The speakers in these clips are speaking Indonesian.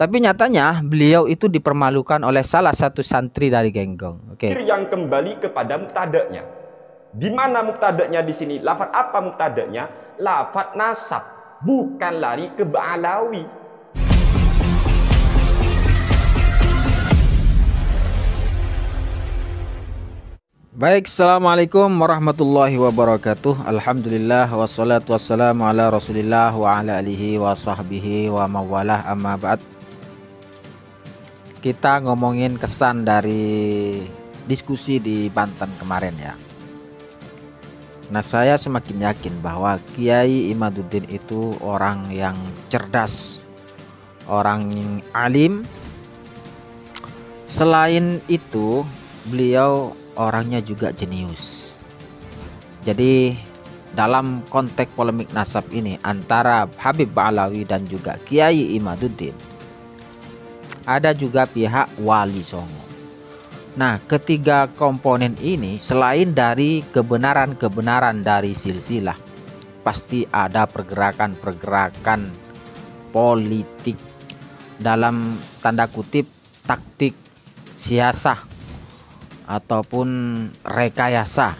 Tapi nyatanya beliau itu dipermalukan oleh salah satu santri dari Genggong. Oke. Yang kembali kepada muktadanya. Di mana muktadanya di sini? Lafaz apa muktadanya? Lafaz nasab, bukan lari ke Ba'alawi. Baik, assalamualaikum warahmatullahi wabarakatuh. Alhamdulillah wassalatu wassalamu ala rasulillah wa ala alihi wa sahbihi wa mawalah, amma ba'd. Kita ngomongin kesan dari diskusi di Banten kemarin ya. Nah, saya semakin yakin bahwa Kiai Imaduddin itu orang yang cerdas, orang yang alim. Selain itu, beliau orangnya juga jenius. Jadi dalam konteks polemik nasab ini antara Habib Ba'alawi dan juga Kiai Imaduddin, ada juga pihak Wali Songo. Nah, ketiga komponen ini selain dari kebenaran-kebenaran dari silsilah, pasti ada pergerakan-pergerakan politik, dalam tanda kutip taktik siasah ataupun rekayasa.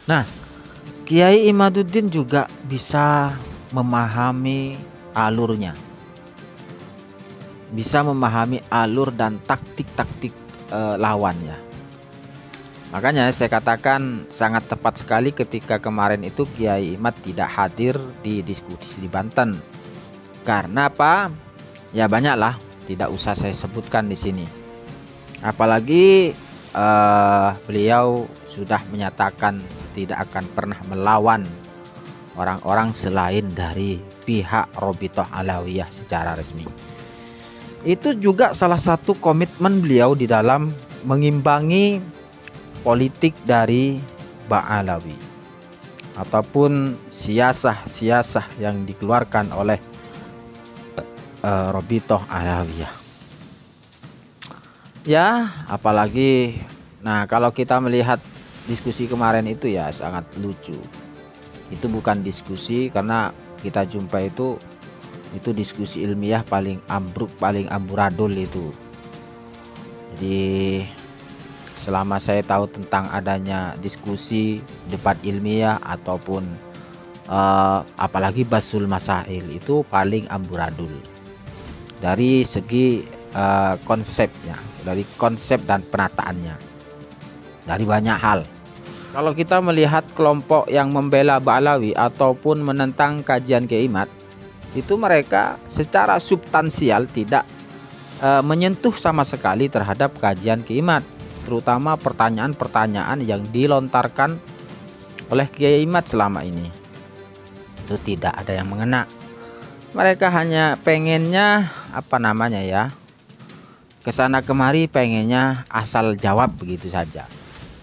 Nah, Kiai Imaduddin juga bisa memahami alurnya, bisa memahami alur dan taktik-taktik lawannya. Makanya saya katakan sangat tepat sekali ketika kemarin itu Kiai Imad tidak hadir di diskusi di Banten. Karena apa? Ya banyaklah, tidak usah saya sebutkan di sini. Apalagi beliau sudah menyatakan tidak akan pernah melawan orang-orang selain dari pihak Robitoh Alawiyah secara resmi. Itu juga salah satu komitmen beliau di dalam mengimbangi politik dari Ba'alawi ataupun siasah-siasah yang dikeluarkan oleh Robitoh Alawiyah. Ya, apalagi nah kalau kita melihat diskusi kemarin itu ya sangat lucu. Itu bukan diskusi, karena kita jumpa itu diskusi ilmiah paling ambruk, paling amburadul itu. Jadi selama saya tahu tentang adanya diskusi debat ilmiah ataupun apalagi basul masail, itu paling amburadul dari segi konsepnya, dari konsep dan penataannya, dari banyak hal. Kalau kita melihat kelompok yang membela Ba'alawi ataupun menentang kajian Kiai Imad, itu mereka secara substansial tidak menyentuh sama sekali terhadap kajian Kiai Imad, terutama pertanyaan-pertanyaan yang dilontarkan oleh Kiai Imad selama ini. Itu tidak ada yang mengena. Mereka hanya pengennya kesana kemari, pengennya asal jawab begitu saja.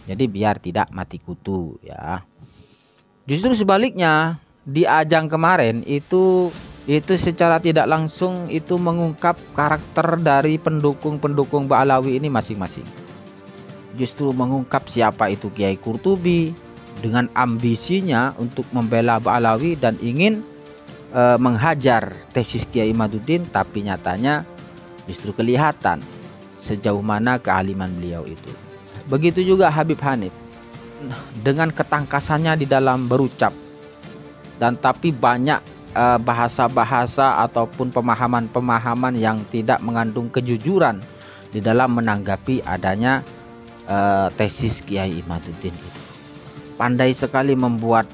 Jadi biar tidak mati kutu ya. Justru sebaliknya, di ajang kemarin itu secara tidak langsung itu mengungkap karakter dari pendukung-pendukung Ba'alawi ini masing-masing. Justru mengungkap siapa itu Kiai Qurtubi dengan ambisinya untuk membela Ba'alawi dan ingin menghajar tesis Kiai Imaduddin, tapi nyatanya justru kelihatan sejauh mana kealiman beliau itu. Begitu juga Habib Hanif dengan ketangkasannya di dalam berucap, dan tapi banyak bahasa-bahasa ataupun pemahaman-pemahaman yang tidak mengandung kejujuran di dalam menanggapi adanya tesis Kiai Imaduddin itu. Pandai sekali membuat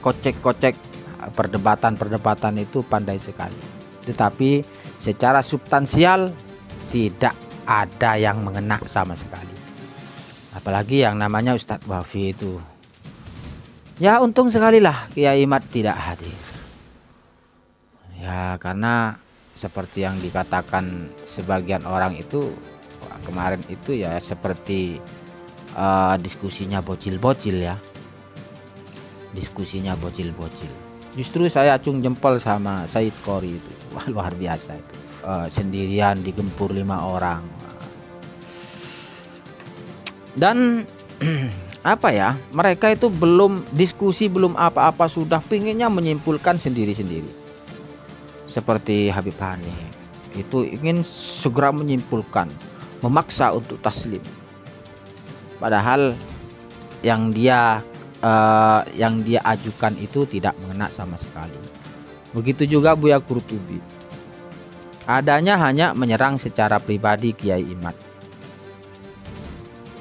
kocek-kocek perdebatan-perdebatan itu, pandai sekali. Tetapi secara substansial tidak ada yang mengena sama sekali. Apalagi yang namanya Ustadz Wafi itu. Ya untung sekali lah Kiai Imad tidak hadir. Ya karena seperti yang dikatakan sebagian orang itu kemarin itu ya seperti diskusinya bocil-bocil ya. Diskusinya bocil-bocil. Justru saya acung jempol sama Said Qori itu. Wah, luar biasa itu. Sendirian digempur 5 orang. Dan apa ya, mereka itu belum diskusi, belum apa-apa sudah pinginnya menyimpulkan sendiri-sendiri. Seperti Habib Hanif itu ingin segera menyimpulkan, memaksa untuk taslim. Padahal yang dia ajukan itu tidak mengena sama sekali. Begitu juga Buya Qurtubi. Adanya hanya menyerang secara pribadi Kiai Imad.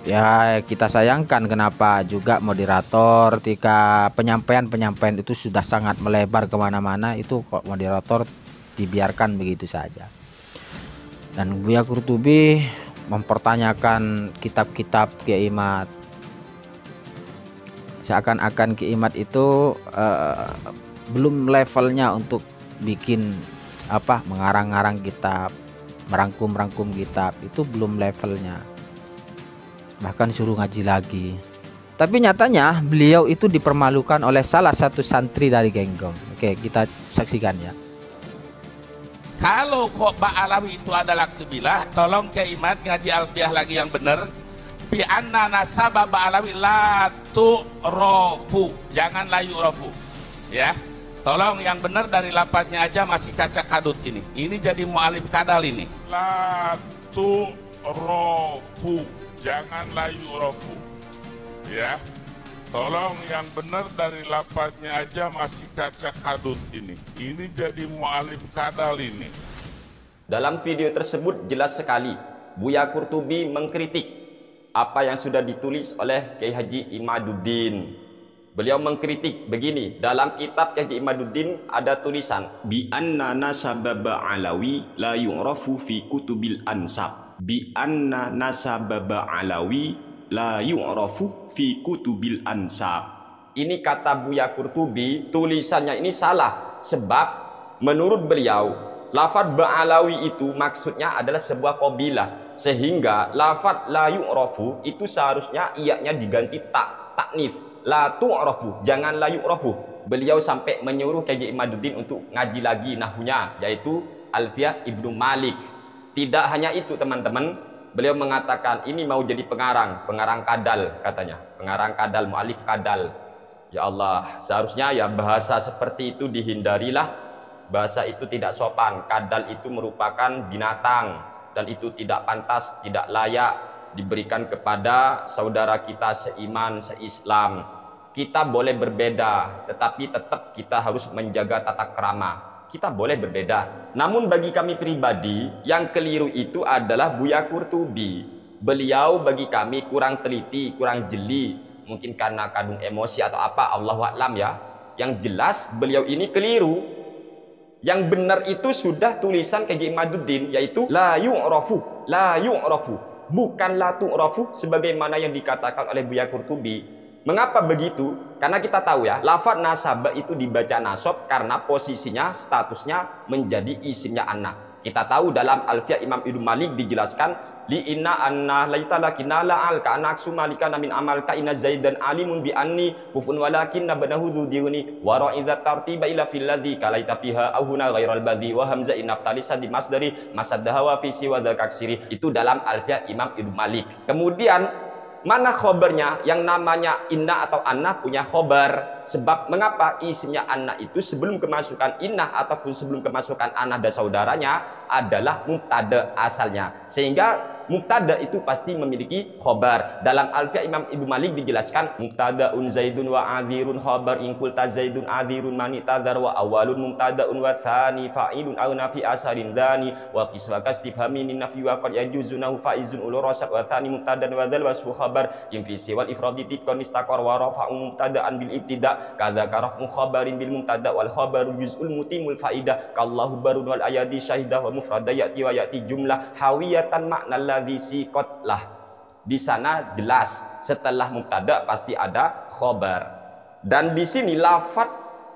Ya kita sayangkan kenapa juga moderator ketika penyampaian itu sudah sangat melebar kemana-mana, itu kok moderator dibiarkan begitu saja. Dan Buya Qurtubi mempertanyakan kitab-kitab Kiai Imad, seakan-akan Kiai Imad itu belum levelnya untuk bikin mengarang-arang kitab, merangkum kitab, itu belum levelnya, bahkan suruh ngaji lagi. Tapi nyatanya beliau itu dipermalukan oleh salah satu santri dari Genggong. Oke, kita saksikan ya. Kalau kok Ba'alawi itu adalah kebilah, tolong ke Imad ngaji alfiah lagi yang benar. Bi anna nasaba Ba'alawi la tu'rafu, jangan la yu'rafu. Ya. Tolong yang benar dari lapatnya aja masih kaca kadut ini. Ini jadi mu'alif kadal ini. La tu'rafu, jangan la yu'rafu. Ya. Tolong yang benar dari lapatnya aja masih kaca kadut ini. Ini jadi mu'alif kadal ini. Dalam video tersebut jelas sekali Buya Qurtubi mengkritik apa yang sudah ditulis oleh Kiai Haji Imaduddin. Beliau mengkritik begini, dalam kitab Kiai Haji Imaduddin ada tulisan bi anna nasaba Ba'alawi la yu'rafu fi kutubil ansab. Bi anna nasaba Ba'alawi la yu'rafu fi kutubil ansab. Ini kata Buya Qurtubi, tulisannya ini salah, sebab menurut beliau lafaz Ba'alawi itu maksudnya adalah sebuah qabilah, sehingga lafaz la yu'rafu itu seharusnya iyanya diganti taknif, la tu'rafu, jangan la yu'rafu. Beliau sampai menyuruh Kiai Imaduddin untuk ngaji lagi nahunya, yaitu Alfiah Ibnu Malik. Tidak hanya itu teman-teman, beliau mengatakan ini mau jadi pengarang kadal katanya, pengarang kadal, mu'alif kadal. Ya Allah, seharusnya ya bahasa seperti itu dihindarilah. Bahasa itu tidak sopan. Kadal itu merupakan binatang dan itu tidak pantas, tidak layak diberikan kepada saudara kita seiman, seislam. Kita boleh berbeda, tetapi tetap kita harus menjaga tata krama. Kita boleh berbeda. Namun bagi kami pribadi, yang keliru itu adalah Buya Qurtubi. Beliau bagi kami kurang teliti, kurang jeli. Mungkin karena kadung emosi atau apa, Allahu a'lam ya. Yang jelas beliau ini keliru. Yang benar itu sudah tulisan Kiai Imaduddin, yaitu la yu'rafu, la yu'rafu, bukan la tu'rafu sebagaimana yang dikatakan oleh Buya Qurtubi. Mengapa begitu? Karena kita tahu ya, lafaz nasabah itu dibaca nasab karena posisinya, statusnya menjadi isimnya anak. Kita tahu dalam Alfiah Imam Ibnu Malik dijelaskan li inna anna laita lakina la'al ka anaksu malika min amal ka inna zaidan alimun bi anni kufun walakin nabnahu dzuduni wa ra'iza tartiba ila fil ladzi kalaita fiha ahuna ghairal badhi wa hamza inaftalisa di masdari masaddaha wa fi siwa dzakaksiri. Itu dalam Alfiah Imam Ibnu Malik. Kemudian mana khobarnya? Yang namanya inna atau anna punya khobar. Sebab mengapa isimnya anna itu sebelum kemasukan inna ataupun sebelum kemasukan anna dan saudaranya adalah mubtada asalnya. Sehingga mubtada itu pasti memiliki khobar. Dalam Alfiah Imam Ibnu Malik dijelaskan mubtadaun zaidun wa adhirun khobar in qulta zaidun adhirun mani tadhar wa awalun mubtadaun wa thani fa'ilun aw nafi asarin dhani wa qiswa kastifhamin nafi wa qad yajuzunahu faizun ulur rasab wa thani mubtadan wa dhal wa khabar infisi wal ifradi tibqan istaqar wa rafa'u mubtadaan bil ibtida kadza karafmu khabarin bil mubtada wal khabaru juz'ul mutimul faidah kallahu barun wal ayadi syahidah wa mufrada ya'ti wa ya'ti jumlah hawiyatan makna ladzi siqatlah. Di sana jelas setelah mubtada pasti ada khabar. Dan di sini lafaz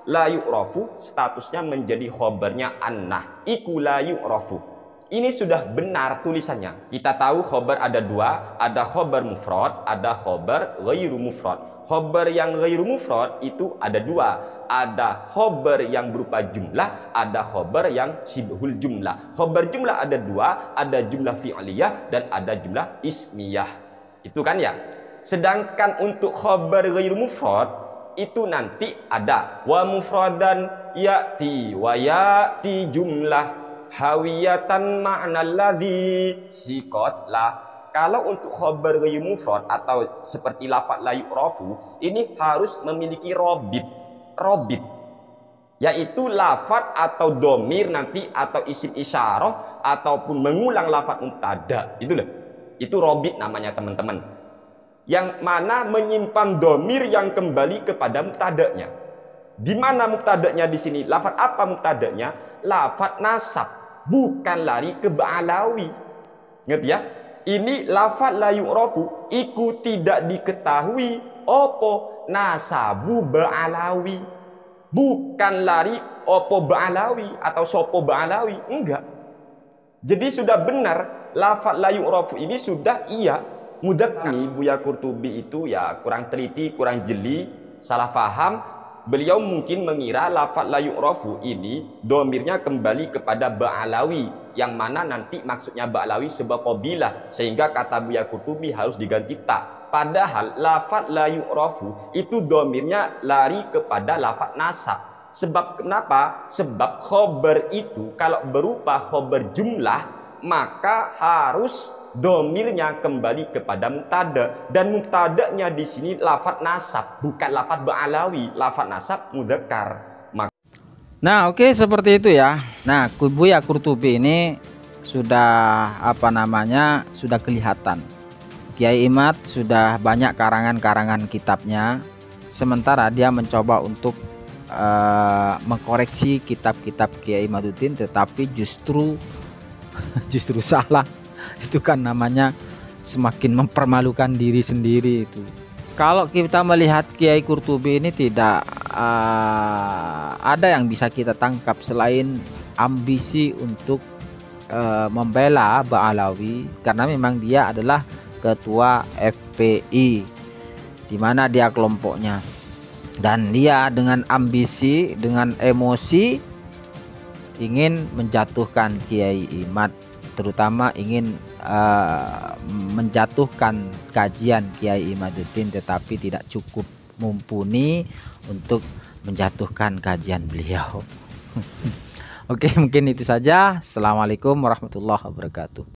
la yu'rafu statusnya menjadi khabarnya annah, iku la yu'rafu. Ini sudah benar tulisannya. Kita tahu khobar ada dua, ada khobar mufrad, ada khobar ghairu mufrad. Khobar yang ghairu mufrad itu ada dua, ada khobar yang berupa jumlah, ada khobar yang shibhul jumlah. Khobar jumlah ada dua, ada jumlah fi'liyah dan ada jumlah ismiyah. Itu kan ya. Sedangkan untuk khobar ghairu mufrad itu nanti ada wa mufradan ya'ti wa ya'ti jumlah hawiyatan ma'na ladzi siqatlah. Kalau untuk khobar ghairu mufrad atau seperti lafaz la yu'rafu, ini harus memiliki robit, yaitu lafaz atau domir nanti atau isim isyarah ataupun mengulang lafaz mubtada. Itu robit namanya teman-teman, yang mana menyimpan domir yang kembali kepada mubtadanya. Di mana mubtadanya di sini? Lafaz apa mubtadanya? Lafaz nasab, bukan lari ke ba'alawi. Ngerti ya? Ini lafaz la yu'rafu iku tidak diketahui opo nasabu ba'alawi, bukan lari opo ba'alawi atau sopo ba'alawi, enggak. Jadi sudah benar lafaz la yu'rafu ini sudah iya mudzakkar. Buya Qurtubi itu ya kurang teliti, kurang jeli, salah faham. Beliau mungkin mengira lafaz la yu'rafu ini domirnya kembali kepada ba'alawi, yang mana nanti maksudnya ba'alawi sebab qabilah, sehingga kata Buya Qurtubi harus diganti ta. Padahal lafaz la yu'rafu itu domirnya lari kepada lafaz nasab. Sebab kenapa? Sebab khobar itu kalau berupa khobar jumlah, maka harus domirnya kembali kepada mubtada, dan mubtadanya di sini lafaz nasab, bukan lafaz ba'alawi, lafaz nasab mudzakkar. Nah, oke, seperti itu ya. Nah, Buya Qurtubi ini sudah sudah kelihatan. Kiai Imad sudah banyak karangan-karangan kitabnya, sementara dia mencoba untuk mengkoreksi kitab-kitab Kiai Imaduddin, tetapi justru salah. Itu kan namanya semakin mempermalukan diri sendiri itu. Kalau kita melihat Kiai Qurtubi ini tidak ada yang bisa kita tangkap selain ambisi untuk membela Ba'alawi, karena memang dia adalah ketua FPI, di mana dia kelompoknya, dan dia dengan ambisi, dengan emosi ingin menjatuhkan Kiai Imad, terutama ingin menjatuhkan kajian Kiai Imaduddin, tetapi tidak cukup mumpuni untuk menjatuhkan kajian beliau. Oke, mungkin itu saja. Assalamualaikum warahmatullahi wabarakatuh.